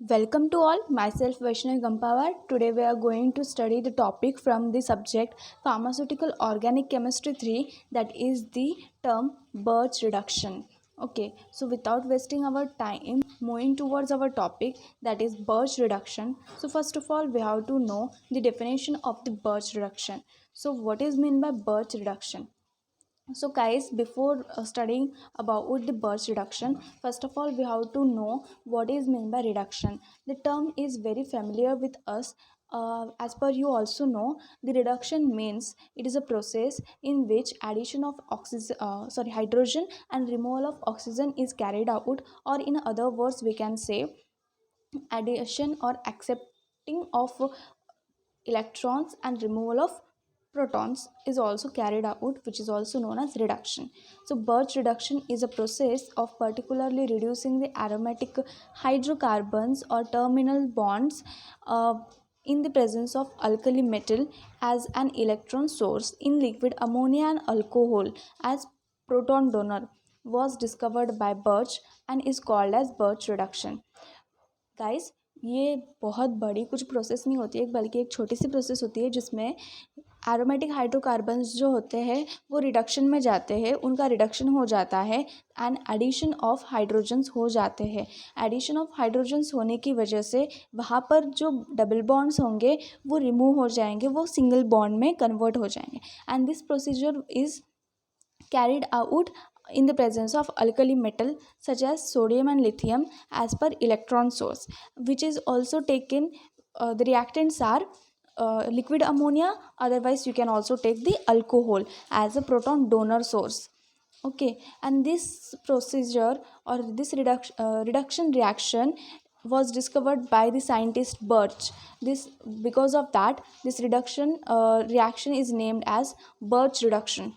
Welcome to all, myself Vaishnavi Gampawar. Today we are going to study the topic from the subject Pharmaceutical Organic Chemistry 3, that is the term Birch reduction. Okay, so without wasting our time, moving towards our topic, that is Birch reduction. So first of all, we have to know the definition of the Birch reduction. So what is meant by Birch reduction? So guys, before studying about the Birch reduction, first of all we have to know what is meant by reduction. The term is very familiar with us. As per you also know, the reduction means it is a process in which addition of hydrogen and removal of oxygen is carried out, or in other words we can say addition or accepting of electrons and removal of protons is also carried out, which is also known as reduction. So Birch reduction is a process of particularly reducing the aromatic hydrocarbons or terminal bonds in the presence of alkali metal as an electron source in liquid ammonia and alcohol as proton donor was discovered by Birch and is called as Birch reduction. Guys, ये बहुत बड़ी कुछ process नहीं होती है, बल्कि एक छोटी सी प्रोसेस होती है जिसमें एरोमेटिक हाइड्रोकार्बन्स जो होते हैं वो रिडक्शन में जाते हैं, उनका रिडक्शन हो जाता है एंड एडिशन ऑफ हाइड्रोजन्स हो जाते हैं. एडिशन ऑफ हाइड्रोजन्स होने की वजह से वहाँ पर जो डबल बॉन्ड्स होंगे वो रिमूव हो जाएंगे, वो सिंगल बॉन्ड में कन्वर्ट हो जाएंगे. And this procedure is carried out in the presence of alkali metal such as sodium and lithium as per electron source, which is also taken. The reactants are liquid ammonia, otherwise you can also take the alcohol as a proton donor source. Okay, and this procedure or this reduction reaction was discovered by the scientist Birch. This, because of that, this reduction reaction is named as Birch reduction.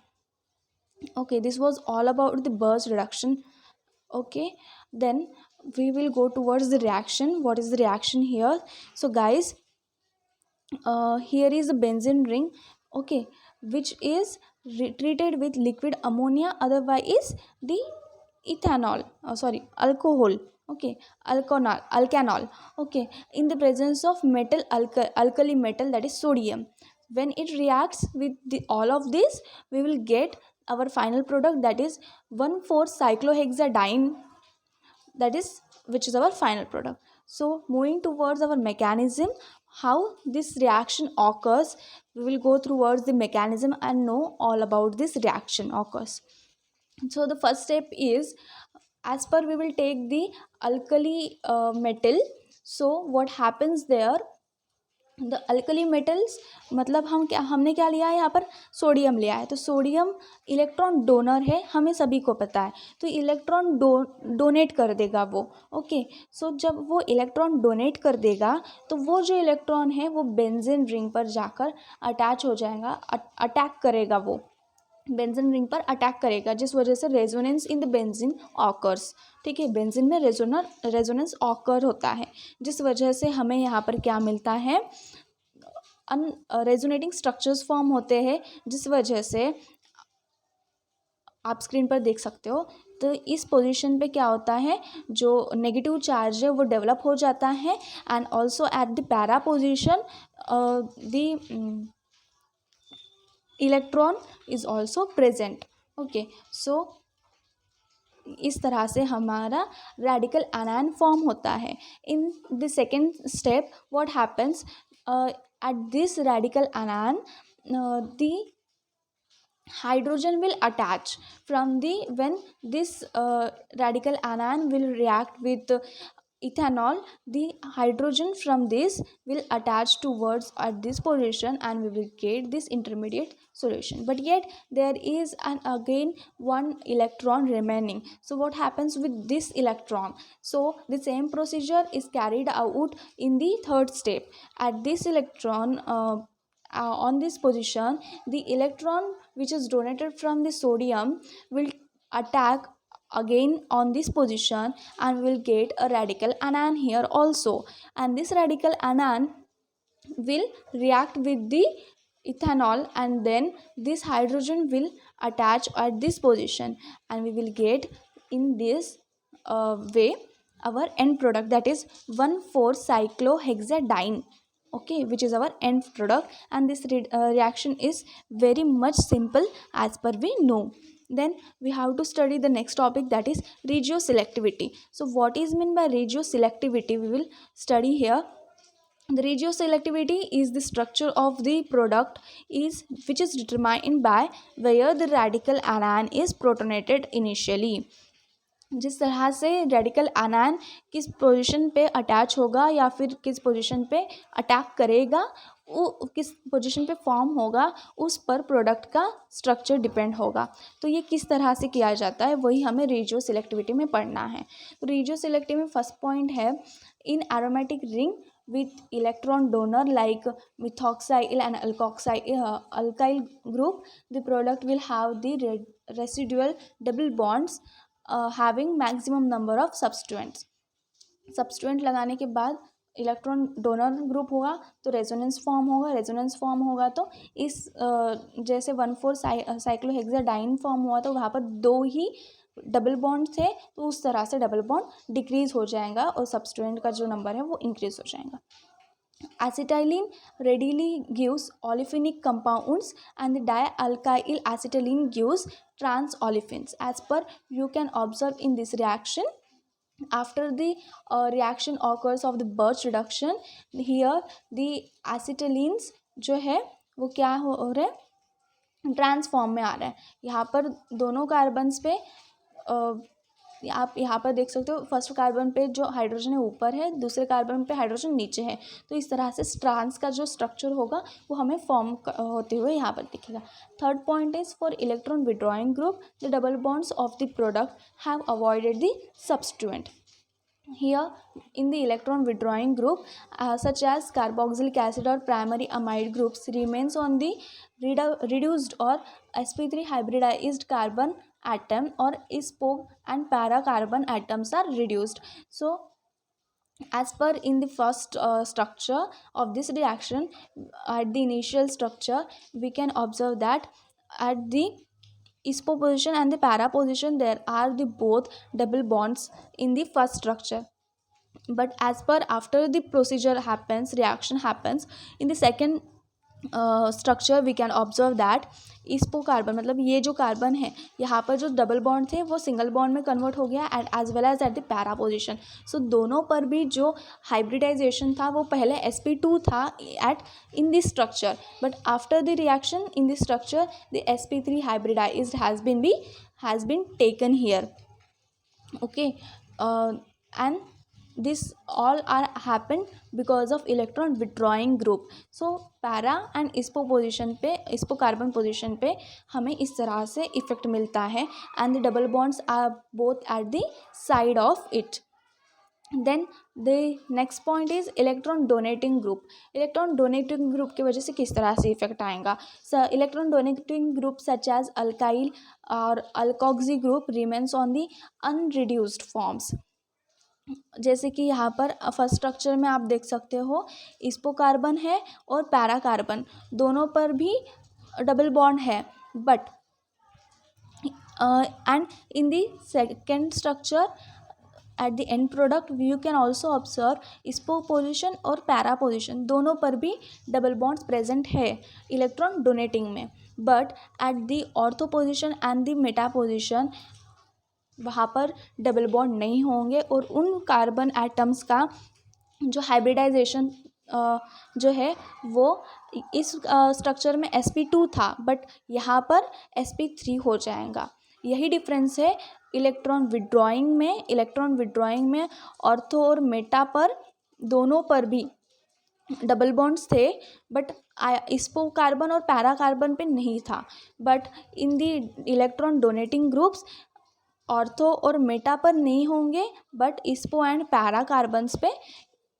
Okay, this was all about the Birch reduction. Okay, then we will go towards the reaction. What is the reaction here? So guys, here is the benzene ring. Okay, which is treated with liquid ammonia, otherwise is the ethanol, alcohol. Okay, alcanol. Okay, in the presence of metal alkali metal, that is sodium. When it reacts with all of this, we will get our final product, that is 1,4-cyclohexadiene, that is, which is our final product. So moving towards our mechanism, how this reaction occurs, we will go towards the mechanism and know all about this reaction occurs. So the first step is, as per we will take the alkali metal. So what happens there, the alkali metals, मतलब हमने क्या लिया है यहाँ पर, sodium लिया है. तो सोडियम इलेक्ट्रॉन डोनर है, हमें सभी को पता है, तो इलेक्ट्रॉन डोनेट कर देगा वो. ओके, सो जब वो इलेक्ट्रॉन डोनेट कर देगा तो वो जो इलेक्ट्रॉन है वो बेंजीन रिंग पर जाकर अटैच हो जाएगा, अटैक करेगा, वो बेंजीन रिंग पर अटैक करेगा, जिस वजह से resonance in the benzene occurs. ठीक है, बेंजीन में रेजोनेंस ऑकर होता है, जिस वजह से हमें यहाँ पर क्या मिलता है, रेजोनेटिंग स्ट्रक्चर्स फॉर्म होते हैं, जिस वजह से आप स्क्रीन पर देख सकते हो. तो इस पोजीशन पे क्या होता है, जो नेगेटिव चार्ज है वो डेवलप हो जाता है, and also at the para position the electron is also present. Okay, so इस तरह से हमारा रेडिकल एनायन फॉर्म होता है. In the second step what happens, at this radical anion the hydrogen will attach from the, when this radical anion will react with ethanol, the hydrogen from this will attach towards at this position and we will get this intermediate solution. But yet there is an again one electron remaining. So what happens with this electron? So the same procedure is carried out in the third step. At this electron on this position, the electron which is donated from the sodium will attack again on this position and will get a radical anion here also, and this radical anion will react with the ethanol, and then this hydrogen will attach at this position and we will get in this way our end product, that is 1,4-cyclohexadiene, okay, which is our end product. And this reaction is very much simple as per we know. Then we have to study the next topic, that is regioselectivity. So what is meant by regioselectivity, we will study here. The regioselectivity is the structure of the product is which is determined by where the radical anion is protonated initially. जिस तरह से radical आनायन किस position पे attach होगा या फिर किस position पे अटैक करेगा, वो किस पोजीशन पे फॉर्म होगा, उस पर प्रोडक्ट का स्ट्रक्चर डिपेंड होगा. तो ये किस तरह से किया जाता है वही हमें रेजियो सिलेक्टिविटी में पढ़ना है. तो रेजियो सिलेक्टिविटी में फर्स्ट पॉइंट है, in aromatic ring with electron donor like methoxyl and alkyl group, the product will have the residual double bonds having maximum number of substituents. सब्सटेंट लगाने के बाद इलेक्ट्रॉन डोनर ग्रुप होगा तो resonance form होगा. Resonance form होगा तो इस जैसे 1,4-साइक्लोहेक्साडाइन फॉर्म हुआ तो वहाँ पर 2 ही डबल बॉन्ड थे, तो उस तरह से डबल बॉन्ड डिक्रीज हो जाएगा और सब्सटेंट का जो नंबर है वो इंक्रीज हो जाएगा. Acetylene readily gives olefinic compounds and the dialkyl acetylene gives trans olefins. As per you can observe in this reaction, after the reaction occurs of the Birch reduction, here the acetylenes जो है वो क्या हो रहे हैं, transform में आ रहा है. यहाँ पर दोनों कार्बन्स पे आप यहाँ पर देख सकते हो, फर्स्ट कार्बन पे जो हाइड्रोजन है ऊपर है, दूसरे कार्बन पे हाइड्रोजन नीचे है. तो इस तरह से ट्रांस का जो स्ट्रक्चर होगा वो हमें फॉर्म होते हुए यहाँ पर दिखेगा. Third point is for electron withdrawing group the double bonds of the product have avoided the substituent. Here in the electron withdrawing group such as carboxylic acid or primary amide groups remains on the reduced or sp3 hybridized carbon atom or spo and para carbon atoms are reduced. So as per in the first structure of this reaction, at the initial structure we can observe that at the spo position and the para position there are the both double bonds in the first structure. But as per after the procedure happens, reaction happens in the second structure we can observe that इसपो carbon, मतलब ये जो carbon है यहाँ पर जो double bond थे वो सिंगल बॉन्ड में कन्वर्ट हो गया and as well as at the para position. So दोनों पर भी जो हाइब्रिडाइजेशन था वो पहले sp2 था at in this structure, but after the reaction in this structure the sp3 hybridised has been taken here. Okay, and this all are happened because of electron withdrawing group. So para and spo position पे, spo carbon position पे हमें इस तरह से effect मिलता है and the double bonds are both at the side of it. Then the next point is electron donating group. electron donating group की वजह से किस तरह से इफेक्ट आएगा. electron donating group such as alkyl और alkoxy group remains on the unreduced forms. जैसे कि यहाँ पर फर्स्ट स्ट्रक्चर में आप देख सकते हो इसपो कार्बन है और पैरा कार्बन दोनों पर भी डबल बॉन्ड है, but and in the second structure at the end product you can also observe इसपो पोजिशन और पैरा पोजिशन दोनों पर भी डबल बॉन्ड्स प्रेजेंट है इलेक्ट्रॉन डोनेटिंग में. But at the ortho position and the meta position वहाँ पर double bond नहीं होंगे और उन कार्बन एटम्स का जो हाइब्रिडाइजेशन जो है वो इस स्ट्रक्चर में sp2 था बट यहाँ पर sp3 हो जाएगा. यही डिफरेंस है इलेक्ट्रॉन विड्रॉइंग में ऑर्थो और मेटा पर दोनों पर भी डबल बॉन्ड्स थे बट इसपो कार्बन और पैरा कार्बन पे नहीं था. But in the electron donating groups ortho और मेटा पर नहीं होंगे बट इसपो एंड पैरा कार्बन्स पे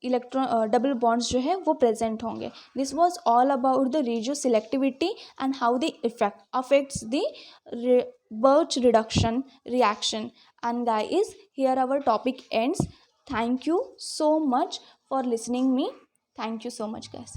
इलेक्ट्रॉन डबल बॉन्ड्स जो है वो प्रेजेंट होंगे. This was all about the regio selectivity and how the effect affects the Birch reduction reaction. And guys, here our topic ends. Thank you so much for listening me. Thank you so much guys.